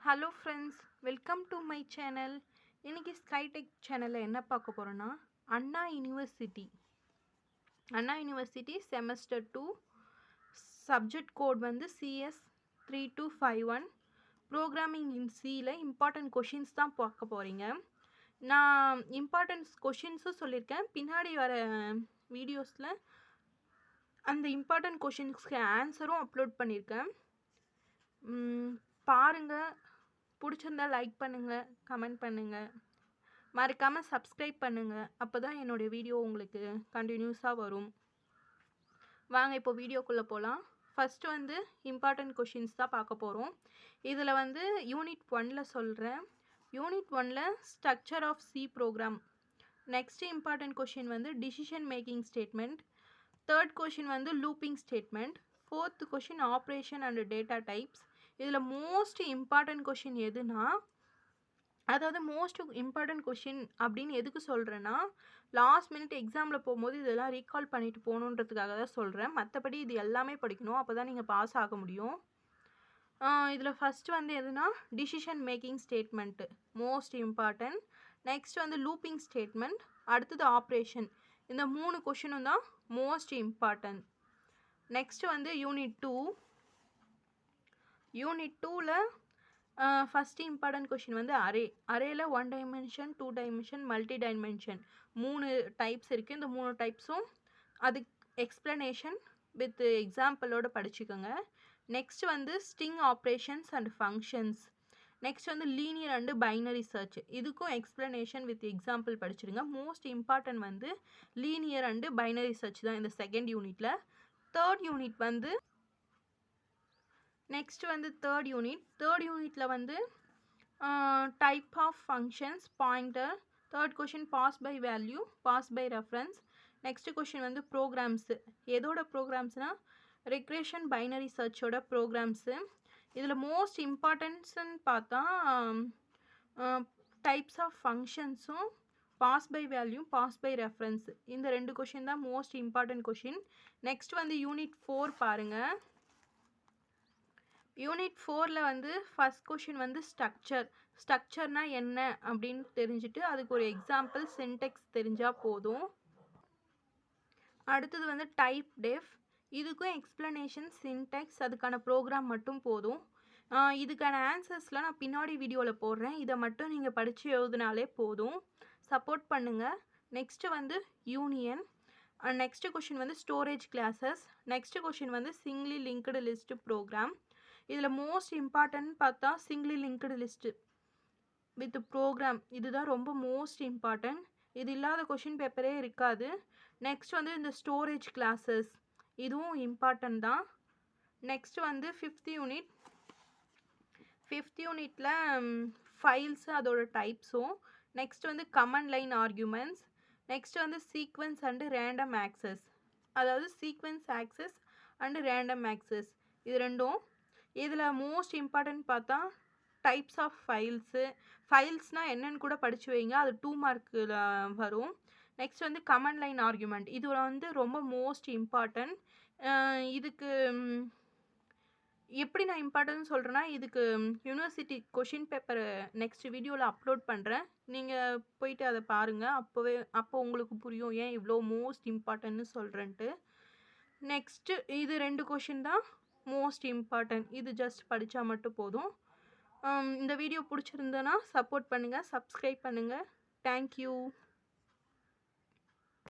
Hello friends, welcome to my channel. இன்றைக்கி ஸ்கைடெக் சேனலில் என்ன பார்க்க போகிறோன்னா, அண்ணா யூனிவர்சிட்டி செமஸ்டர் 2 சப்ஜெக்ட் கோட் வந்து CS3251 ப்ரோக்ராமிங் இன் சியில் இம்பார்ட்டன்ட் கொஷின்ஸ் தான் பார்க்க போகிறீங்க. நான் இம்பார்ட்டன்ஸ் கொஷின்ஸும் சொல்லியிருக்கேன். பின்னாடி வர வீடியோஸில் அந்த இம்பார்ட்டன்ட் கொஷின்ஸ்க்கு ஆன்சரும் அப்லோட் பண்ணியிருக்கேன். பாருங்கள். பிடிச்சிருந்தா லைக் பண்ணுங்கள், கமெண்ட் பண்ணுங்கள், மறக்காமல் சப்ஸ்கிரைப் பண்ணுங்கள். அப்போ தான் என்னுடைய வீடியோ உங்களுக்கு கண்டினியூஸாக வரும். வாங்க இப்போ வீடியோக்குள்ளே போகலாம். ஃபஸ்ட்டு வந்து இம்பார்ட்டன்ட் கொஷின்ஸ் தான் பார்க்க போகிறோம். இதில் வந்து யூனிட் 1ல் சொல்கிறேன். யூனிட் 1ல் structure of C program. Next important question வந்து decision making statement. Third question வந்து looping statement. Fourth question operation and data types. இதில் மோஸ்ட் இம்பார்ட்டன்ட் கொஷின் எதுனா, அதாவது மோஸ்ட் இம்பார்ட்டன்ட் கொஷின் அப்படின்னு எதுக்கு சொல்கிறேன்னா, லாஸ்ட் மினிட் எக்ஸாமில் போகும்போது இதெல்லாம் ரீகால் பண்ணிட்டு போகணுன்றதுக்காக தான் சொல்கிறேன். மற்றபடி இது எல்லாமே படிக்கணும், அப்போ தான் நீங்கள் பாஸ் ஆக முடியும். இதில் ஃபஸ்ட்டு வந்து எதுனா decision making statement most important. Next வந்து லூப்பிங் ஸ்டேட்மெண்ட், அடுத்தது ஆப்ரேஷன். இந்த 3 கொஷினும் தான் மோஸ்ட் இம்பார்ட்டன்ட். நெக்ஸ்ட் வந்து யூனிட் 2ல் ஃபஸ்ட்டு இம்பார்ட்டன்ட் கொஷின் வந்து அரேல 1 dimension, 2 dimension, multi dimension 3 types இருக்குது. இந்த 3 டைப்ஸும் அதுக்கு எக்ஸ்ப்ளனேஷன் வித் எக்ஸாம்பிளோடு படிச்சுக்கோங்க. நெக்ஸ்ட் வந்து string operations and functions. Next வந்து லீனியர் அண்டு பைனரி சர்ச். இதுக்கும் எக்ஸ்ப்ளனேஷன் வித் எக்ஸாம்பிள் படிச்சிடுங்க. மோஸ்ட் இம்பார்ட்டன்ட் வந்து லீனியர் அண்டு பைனரி சர்ச் தான் இந்த செகண்ட் யூனிட்டில். தேர்ட் யூனிட் வந்து நெக்ஸ்ட் வந்து தேர்ட் யூனிட்டில் வந்து type of functions, pointer. Third question pass by value, pass by reference. Next question வந்து ப்ரோக்ராம்ஸு. எதோட ப்ரோக்ராம்ஸ்னால் ரெக்ரேஷன் பைனரி சர்ச்சோட ப்ரோக்ராம்ஸு. இதில் மோஸ்ட் இம்பார்ட்டன்ஸ்ன்னு பார்த்தா டைப்ஸ் ஆஃப் ஃபங்க்ஷன்ஸும் pass by value, pass by reference. இந்த 2 கொஷின் தான் மோஸ்ட் இம்பார்ட்டன்ட் கொஷின். நெக்ஸ்ட் வந்து யூனிட் 4 பாருங்கள். யூனிட் 4ல் வந்து ஃபஸ்ட் கொஷின் வந்து ஸ்ட்ரக்சர்னால் என்ன அப்படின்னு தெரிஞ்சுட்டு அதுக்கு ஒரு எக்ஸாம்பிள் சின்டெக்ஸ் தெரிஞ்சால் போதும். அடுத்தது வந்து டைப் டெஃப். இதுக்கும் எக்ஸ்ப்ளனேஷன், சின்டெக்ஸ், அதுக்கான ப்ரோக்ராம் மட்டும் போதும். இதுக்கான ஆன்சர்ஸ்லாம் நான் பின்னாடி வீடியோவில் போடுறேன். இதை மட்டும் நீங்கள் படித்து எழுதினாலே போதும். சப்போர்ட் பண்ணுங்கள். நெக்ஸ்ட்டு வந்து யூனியன். நெக்ஸ்ட் கொஷின் வந்து ஸ்டோரேஜ் கிளாஸஸ். நெக்ஸ்ட் கொஷின் வந்து சிங்லி லிங்க்டு லிஸ்ட் ப்ரோக்ராம். இதில் மோஸ்ட் இம்பார்ட்டன்ட் பார்த்தா singly linked list with program. இதுதான் ரொம்ப மோஸ்ட் இம்பார்ட்டன்ட். இது இல்லாத கொஷின் பேப்பரே இருக்காது. நெக்ஸ்ட் வந்து இந்த ஸ்டோரேஜ் கிளாஸஸ், இதுவும் இம்பார்ட்டன்ட் தான். நெக்ஸ்ட் வந்து ஃபிஃப்த் யூனிட்டில் ஃபைல்ஸு அதோட டைப்ஸும். நெக்ஸ்ட் வந்து கமாண்ட் லைன் ஆர்குமெண்ட்ஸ். நெக்ஸ்ட் வந்து சீக்வன்ஸ் அண்டு ரேண்டம் ஆக்சஸ், அதாவது sequence access and random access. இது ரெண்டும். இதில் மோஸ்ட் இம்பார்ட்டன்ட் பார்த்தா டைப்ஸ் ஆஃப் ஃபைல்ஸ்னால் என்னென்னு கூட படித்து வைங்க, அது 2 மார்க்கில் வரும். நெக்ஸ்ட் வந்து கமாண்ட் லைன் ஆர்குமெண்ட். இது வந்து ரொம்ப மோஸ்ட் இம்பார்ட்டன்ட். இதுக்கு எப்படி நான் இம்பார்ட்டன்ட் சொல்கிறேன்னா, இதுக்கு யூனிவர்சிட்டி கொஷின் பேப்பரை நெக்ஸ்ட் வீடியோவில் அப்லோட் பண்ணுறேன். நீங்கள் போயிட்டு அதை பாருங்கள். அப்போ உங்களுக்கு புரியும் ஏன் இவ்வளோ மோஸ்ட் இம்பார்ட்டன்ட்னு சொல்கிறேன்ட்டு. நெக்ஸ்ட்டு இது 2 கொஷின் தான் மோஸ்ட் இம்பார்ட்டன்ட். இது ஜஸ்ட் படித்தா மட்டும் போதும். இந்த வீடியோ பிடிச்சிருந்தனா சப்போர்ட் பண்ணுங்கள், சப்ஸ்கிரைப் பண்ணுங்கள். தேங்க்யூ.